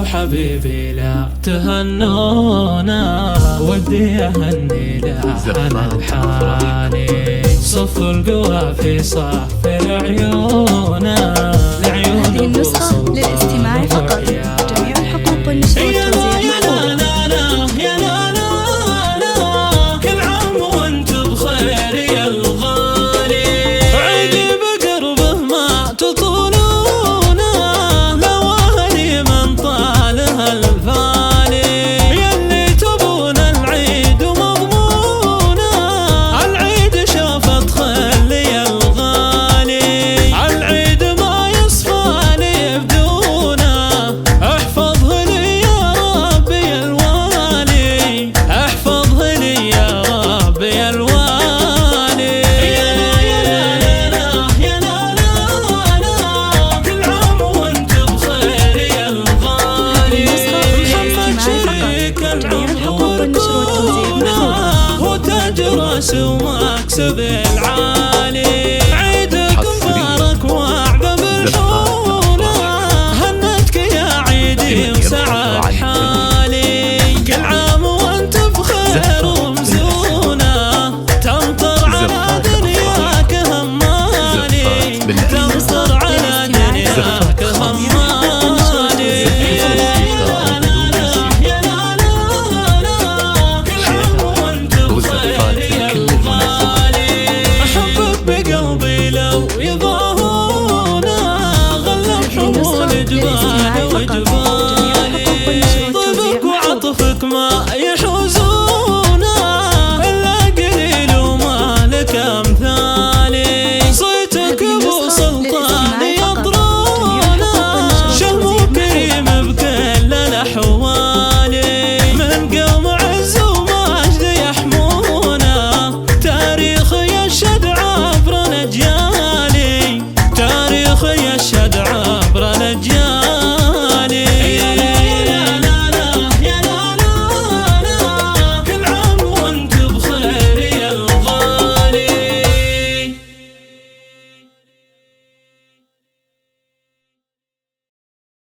وحبيبي لا تهنونا، ودي أهني لأهل حالي. صف القوافي صف لعيونا، هذه النسخة للاستماع فقط، جميع الحقوق والنشر والتوزيع كل عام وانت بخير يا الغالي. عيدي بقربه ما تطولونا، لو أهلي من طالها الفالي. يلي تبون العيد ومضمونا، العيد شافت خيل يا الغالي. العيد ما يصفى لي بدونه، احفظه لي يا ربي الوالي، احفظه لي يا ربي الوالي. يا لا يا لا لا يا لا لا لا، كل عام وانت بخير يا الغالي. محمد العمر كورونا، وتاج راس ومكسب العالي. عيدك مبارك واعظم الحونه، هنتك يا عيدي وسعد حالي. كل عام وانت بخير ومزونه، تمطر على دنياك همالي، تمطر على دنياك همالي. يا لا يا لا يا لا لا، كل عام وانت بخير يا الغالي. احبك بقلبي لو يضاهونا، غلب حمول جبال وجبالي. طيبك وعطفك ما يحول